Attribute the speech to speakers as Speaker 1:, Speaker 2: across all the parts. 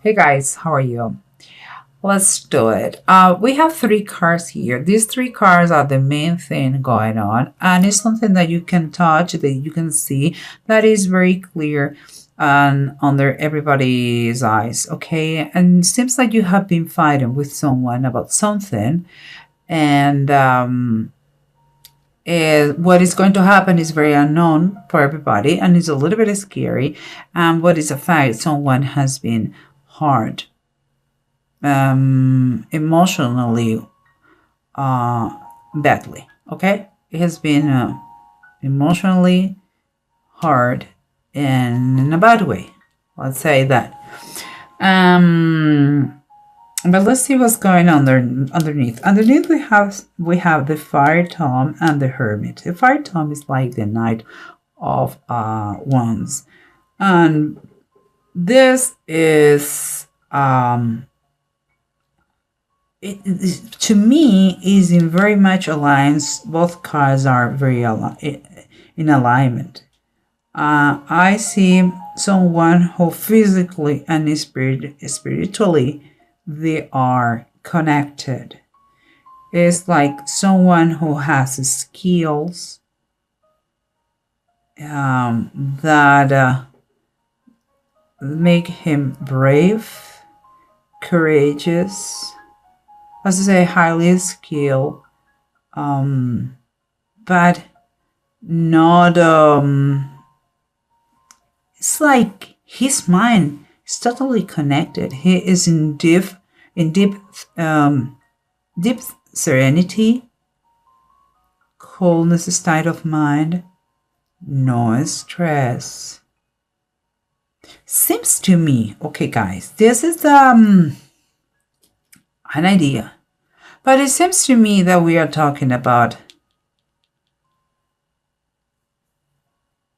Speaker 1: Hey guys, how are you? Let's do it. We have three cars here. These three cars are the main thing going on, and it's something that you can touch, that you can see, that is very clear and under everybody's eyes. Okay, and it seems like you have been fighting with someone about something, and what is going to happen is very unknown for everybody, and it's a little bit scary. And what is a fact? Someone has been hard emotionally badly. Okay, it has been emotionally hard and in a bad way. Let's say that. But let's see what's going on there underneath. Underneath we have the Fire Tom and the Hermit. The Fire Tom is like the Knight of Wands, and this is to me is in very much alliance. Both cards are very in alignment. I see someone who physically and spiritually they are connected. It's like someone who has skills that make him brave, courageous, as I say, highly skilled, but not. It's like his mind is totally connected. He is in deep serenity, coolness, state of mind, no stress. Seems to me, okay, guys, this is an idea. But it seems to me that we are talking about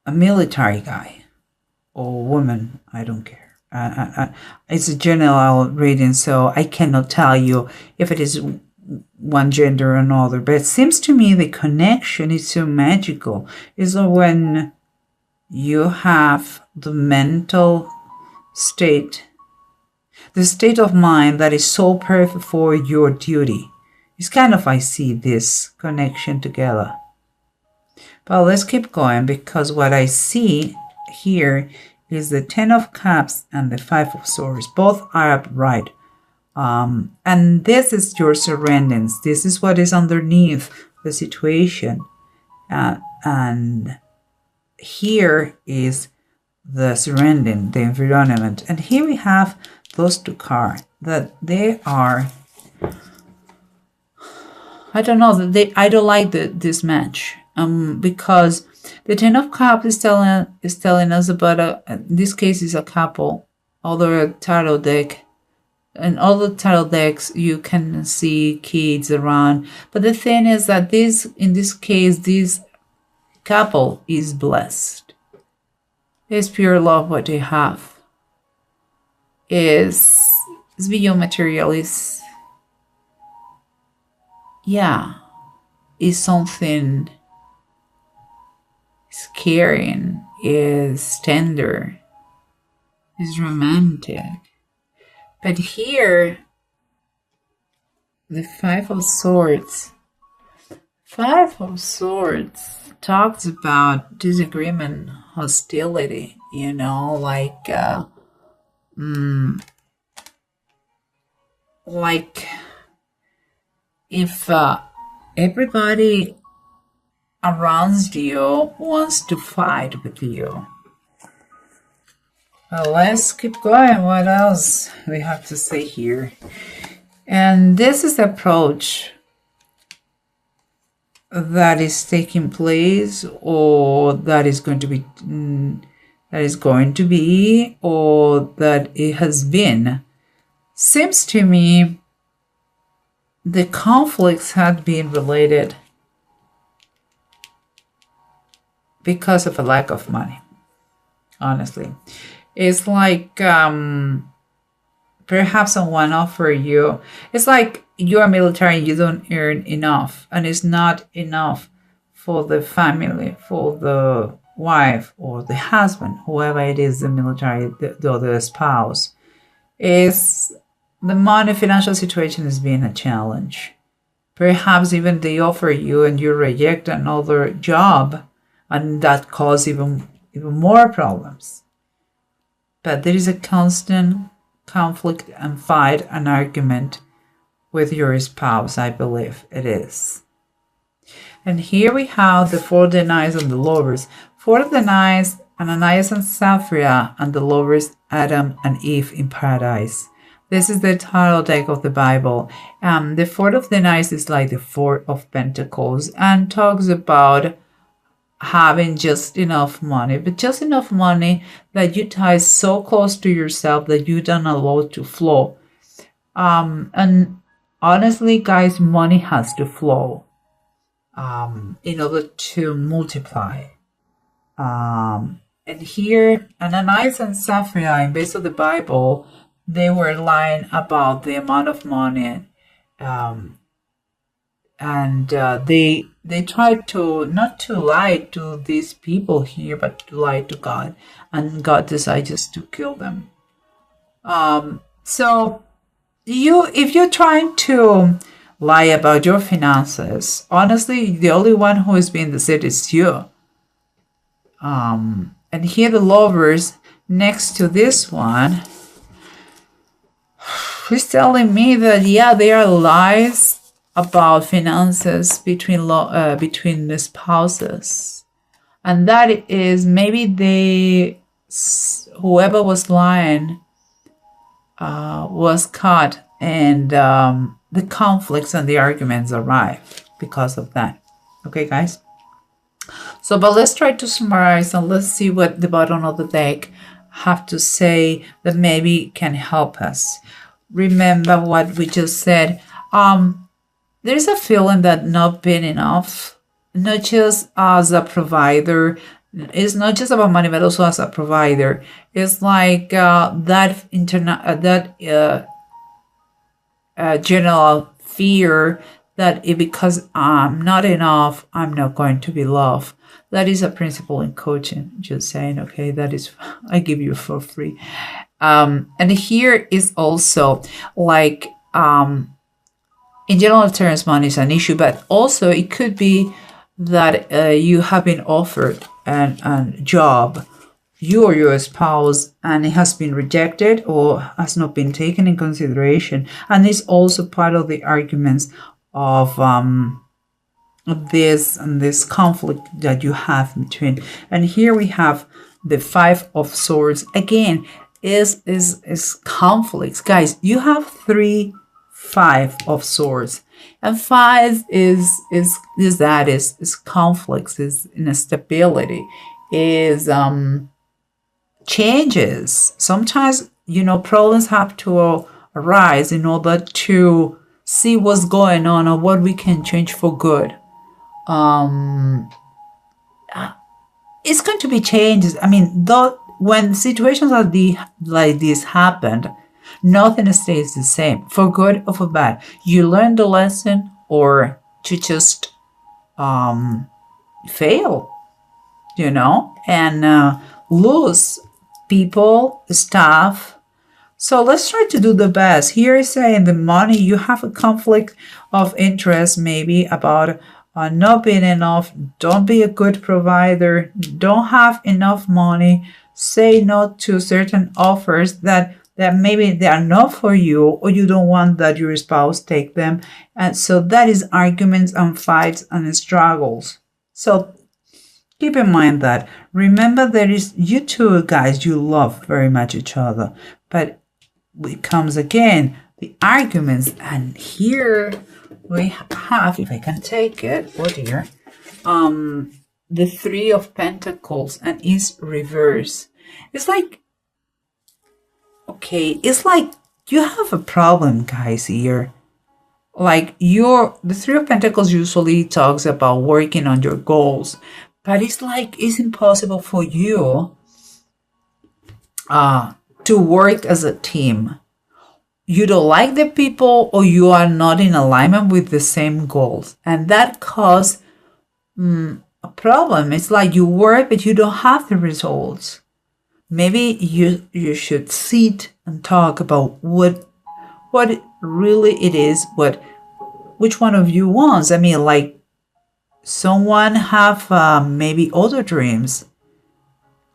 Speaker 1: a military guy or woman. I don't care. It's a general reading, so I cannot tell you if it is one gender or another. But it seems to me the connection is so magical. Is when you have the mental state, the state of mind that is so perfect for your duty. It's kind of, I see this connection together. But let's keep going, because what I see here is the Ten of Cups and the Five of Swords. Both are upright. And this is your surroundings. This is what is underneath the situation. And here is the surrounding, the environment. And here we have those two cards that they are, I don't know, that I don't like this match, because the Ten of Cups is telling us about in this case is a couple. Other tarot deck, and all the tarot decks you can see kids around, but the thing is that in this case this couple is blessed. It's pure love what they have. Is beyond material, is something, is caring, is tender, is romantic. But here the Five of Swords talks about disagreement, hostility, like if everybody around you wants to fight with you. Well, let's keep going. What else we have to say here? And this is the approach that is taking place, or that is going to be, or that it has been. Seems to me the conflicts had been related because of a lack of money. Honestly, it's like perhaps someone offer you, it's like you're military, you don't earn enough, and it's not enough for the family, for the wife or the husband, whoever it is, the military, the other spouse. is the money financial situation is being a challenge. Perhaps even they offer you and you reject another job, and that causes even more problems. But there is a constant conflict and fight and argument with your spouse, I believe it is. And here we have the Four of the Knights and the Lovers. Four of the Knights, Ananias and Sapphira, and the Lovers, Adam and Eve in paradise. This is the tarot deck of the Bible. The Four of the Knights is like the Four of Pentacles and talks about having just enough money, but just enough money that you tie so close to yourself that you don't allow it to flow. And honestly, guys, money has to flow in order to multiply. And here, Ananias and Sapphira, in base of the Bible, they were lying about the amount of money, and they tried to not to lie to these people here, but to lie to God, and God decided just to kill them. So if you're trying to lie about your finances, honestly, the only one who is being deceived is you. And here the Lovers next to this one, he's telling me that there are lies about finances between the spouses, and that is maybe whoever was lying was caught, and the conflicts and the arguments arrive because of that. Okay, guys. So, but let's try to summarize and let's see what the bottom of the deck have to say that maybe can help us. Remember what we just said. There's a feeling that not being enough, not just as a provider, it's not just about money, but also as a provider. It's like that general fear that because I'm not enough, I'm not going to be loved. That is a principle in coaching. Just saying, okay, that is, I give you for free. And here is also like, in general terms, money is an issue, but also it could be that you have been offered a job, you or your spouse, and it has been rejected or has not been taken in consideration. And it's also part of the arguments of this conflict that you have between. And here we have the Five of Swords. Again, is conflicts. Guys, you have 5 of Swords. And 5 is conflicts, is instability, is changes. Sometimes, problems have to arise in order to see what's going on or what we can change for good. It's going to be changes. I mean, when situations like this happened, nothing stays the same, for good or for bad. You learn the lesson or you just fail, and lose people, stuff. So let's try to do the best. Here is saying the money, you have a conflict of interest maybe about not being enough, don't be a good provider, don't have enough money, say no to certain offers that maybe they are not for you, or you don't want that your spouse take them. And so that is arguments and fights and struggles. So keep in mind that. Remember, there is, you two guys, you love very much each other, but it comes again, the arguments. And here we have, if I can take it, oh dear, the Three of Pentacles, and is reverse. It's like, okay, it's like you have a problem, guys, here. Like the Three of Pentacles usually talks about working on your goals, but it's like it's impossible for you to work as a team. You don't like the people, or you are not in alignment with the same goals, and that causes a problem. It's like you work, but you don't have the results. Maybe you should sit and talk about what really it is, which one of you wants. I mean, like, someone have maybe other dreams.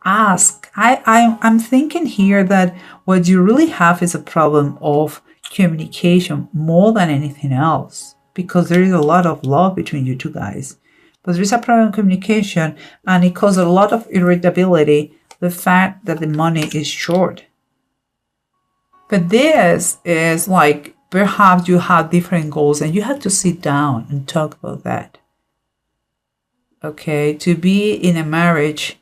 Speaker 1: Ask. I'm thinking here that what you really have is a problem of communication more than anything else, because there is a lot of love between you two guys, but there is a problem of communication, and it causes a lot of irritability, the fact that the money is short. But this is like, perhaps you have different goals and you have to sit down and talk about that. Okay, to be in a marriage,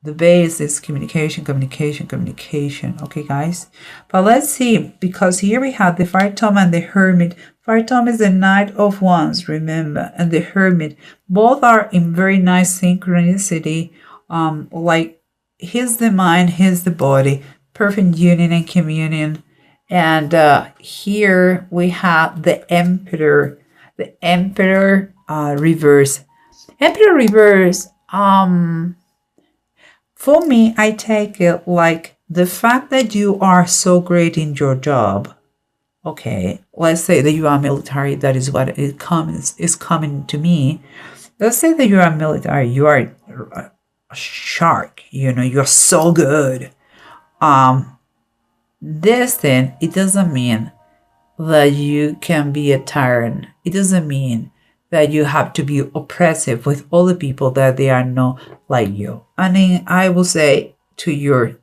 Speaker 1: the base is communication, communication, communication. Okay, guys? But let's see, because here we have the Fire Tome and the Hermit. Fire Tome is the Knight of Wands, remember, and the Hermit. Both are in very nice synchronicity. Like, he's the mind, he's the body. Perfect union and communion. And here we have the Emperor. The Emperor reverse. Emperor reverse, for me, I take it like the fact that you are so great in your job. Okay, let's say that you are military. That is what is coming to me. Let's say that you are military. You are a shark. You know, you're so good. This thing, it doesn't mean that you can be a tyrant. It doesn't mean that you have to be oppressive with all the people that they are not like you. And then I will say to your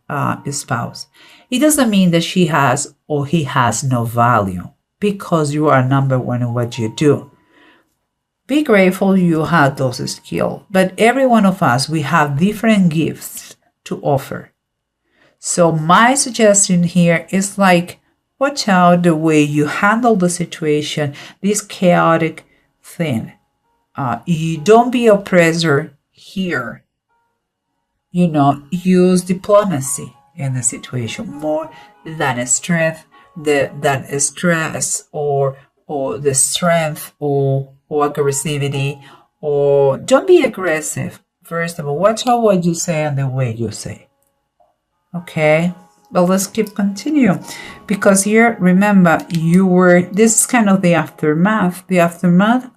Speaker 1: spouse, it doesn't mean that she has or he has no value, because you are number one in what you do. Be grateful you have those skills, but every one of us, we have different gifts to offer. So my suggestion here is like, watch out the way you handle the situation, this chaotic thing. You don't be oppressor here. You know, use diplomacy in the situation more than strength, than stress or the strength or aggressivity. Or don't be aggressive. First of all, watch out what you say and the way you say. Okay, but let's keep continue, because here, remember, this is kind of the aftermath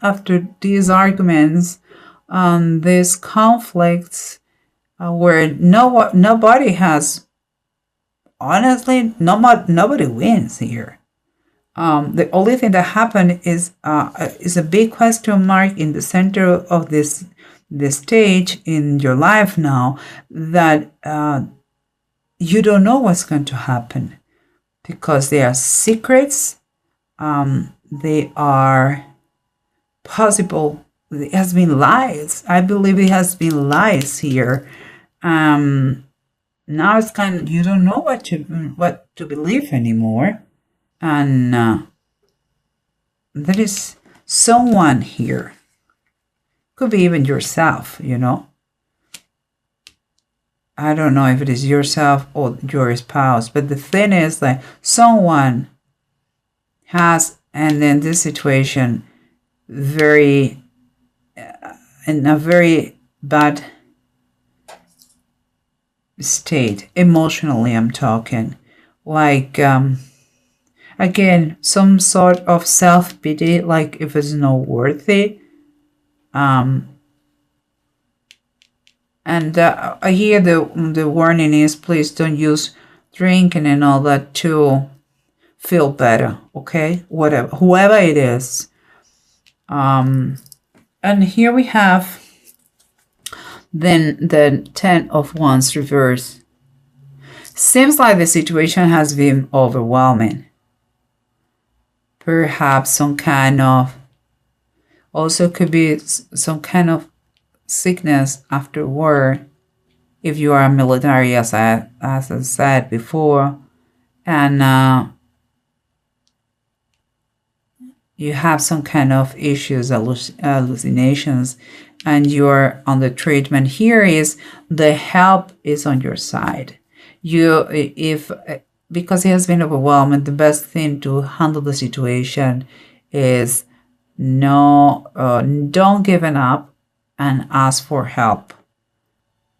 Speaker 1: after these arguments, these conflicts, where nobody has, honestly, nobody wins here. The only thing that happened is a big question mark in the center of this stage in your life now, that you don't know what's going to happen, because they are secrets. They are possible. It has been lies. I believe it has been lies here. Now it's kind of, you don't know what to believe anymore, and there is someone here. Could be even yourself. You know. I don't know if it is yourself or your spouse, but the thing is that someone has, and in this situation, in a very bad state, emotionally I'm talking, like, again, some sort of self-pity, like if it's not worthy, and here the warning is, please don't use drinking and all that to feel better, okay? Whoever it is. And here we have then the 10 of Wands reverse. Seems like the situation has been overwhelming. Perhaps some kind of, also could be some kind of sickness after war, if you are military, as I said before, and you have some kind of issues, hallucinations, and you're on the treatment. Here is the help is on your side. Because it has been overwhelming, the best thing to handle the situation is don't give it up and ask for help.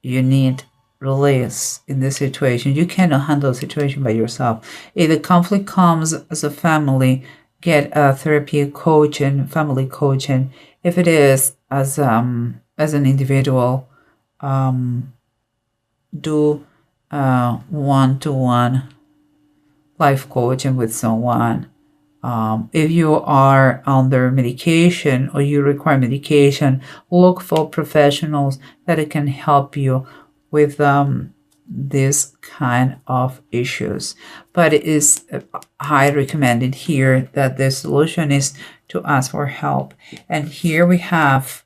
Speaker 1: You need release in this situation. You cannot handle the situation by yourself. If the conflict comes as a family, get a therapy coach and family coaching. If it is as an individual, do one-to-one life coaching with someone. If you are under medication or you require medication, look for professionals that can help you with this kind of issues. But it is highly recommended here that the solution is to ask for help. And here we have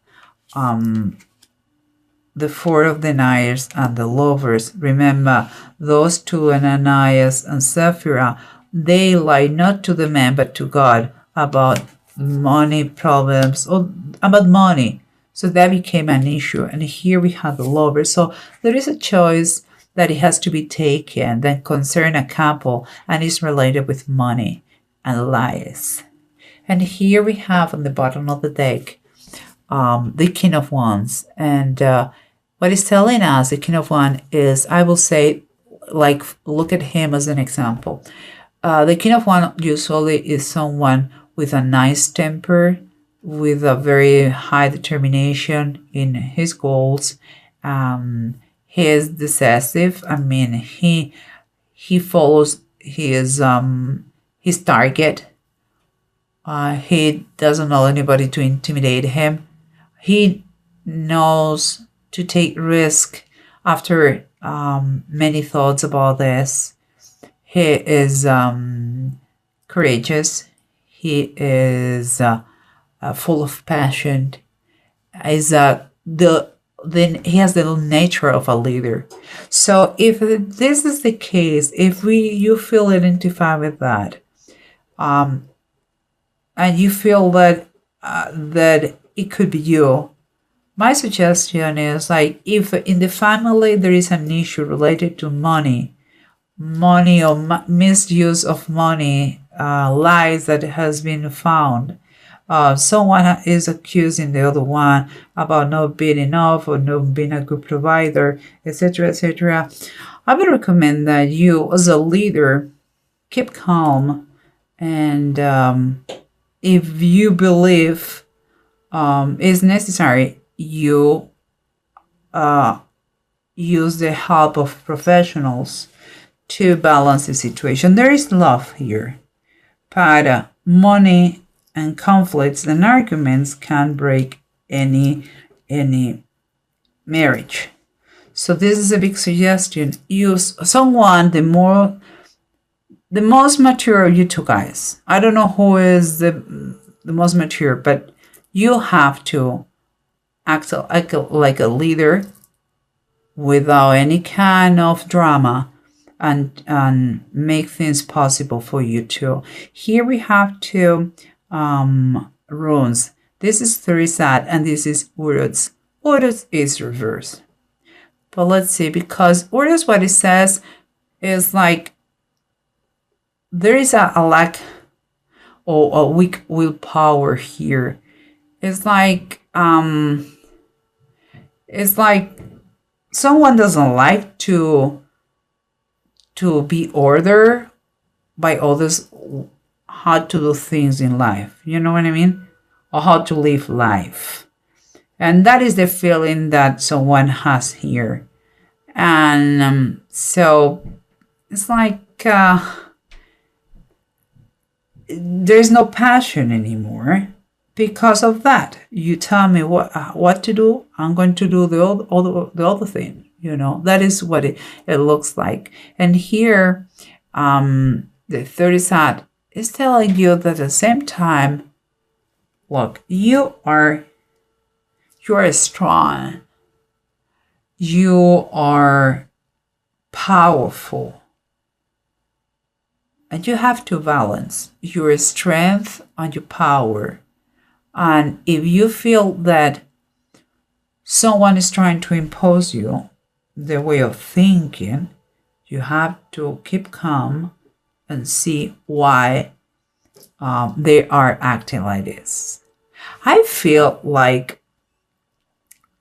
Speaker 1: the Four of Deniers and the Lovers. Remember, those two, Ananias and Sapphira, they lie not to the man but to God about money problems or about money. So that became an issue. And here we have the Lovers. So there is a choice that it has to be taken that concern a couple and is related with money and lies. And here we have on the bottom of the deck the King of Wands. And what it's telling us, the King of Wands is, I will say, like, look at him as an example. The King of Wands usually is someone with a nice temper, with a very high determination in his goals. He is decisive. I mean, he follows his target. He doesn't allow anybody to intimidate him. He knows to take risk after many thoughts about this. He is courageous. He is full of passion. Then he has the nature of a leader. So if this is the case, if you feel identified with that, and you feel that it could be you, my suggestion is, like, if in the family there is an issue related to money or misuse of money, lies that has been found, someone is accusing the other one about not being enough or not being a good provider, etc., etc., I would recommend that you, as a leader, keep calm, and if you believe it's necessary, you use the help of professionals to balance the situation. There is love here, but money and conflicts and arguments can break any marriage. So this is a big suggestion. Use someone the most mature of you two guys. I don't know who is the most mature, but you have to act like a leader without any kind of drama, and make things possible for you two. Here we have two runes. This is Therisat and this is Uruz. Uruz is reverse. But let's see, because Uruz, what it says is like there is a lack or a weak willpower here. It's like someone doesn't like to be ordered by others how to do things in life. You know what I mean? Or how to live life. And that is the feeling that someone has here. And so it's like there's no passion anymore. Because of that, you tell me what to do. I'm going to do the other thing. You know, that is what it looks like. And here, the 30 side is telling you that at the same time, look, you are strong. You are powerful. And you have to balance your strength and your power. And if you feel that someone is trying to impose you their way of thinking, you have to keep calm and see why they are acting like this. I feel like,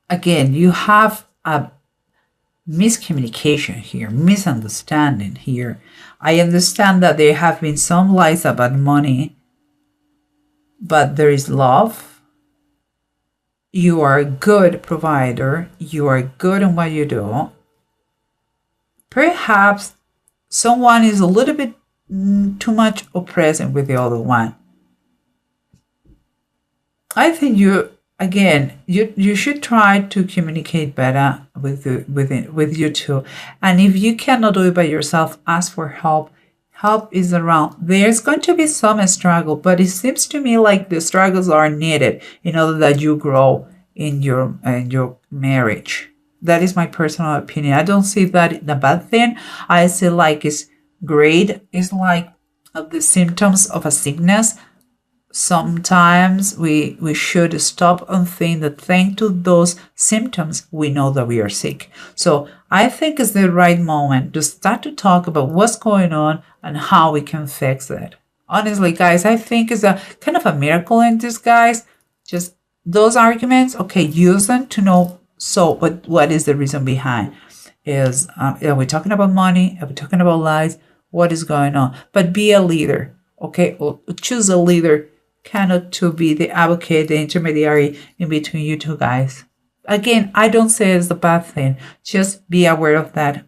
Speaker 1: again, you have a miscommunication here, misunderstanding here. I understand that there have been some lies about money, but there is love. You are a good provider. You are good in what you do. Perhaps someone is a little bit too much present with the other one. I think you should try to communicate better with you two. And if you cannot do it by yourself, ask for help. Help is around. There's going to be some struggle, but it seems to me like the struggles are needed in order that you grow in your marriage. That is my personal opinion. I don't see that in a bad thing. I see like it's great. It's like the symptoms of a sickness. Sometimes we should stop and think that thanks to those symptoms, we know that we are sick. So I think it's the right moment to start to talk about what's going on and how we can fix it. Honestly, guys, I think it's a kind of a miracle in disguise. Just those arguments, okay, use them to know. So what is the reason behind? Are we talking about money? Are we talking about lies? What is going on? But be a leader, okay? Or choose a leader, cannot to be the advocate, the intermediary in between you two guys. Again, I don't say it's a bad thing. Just be aware of that.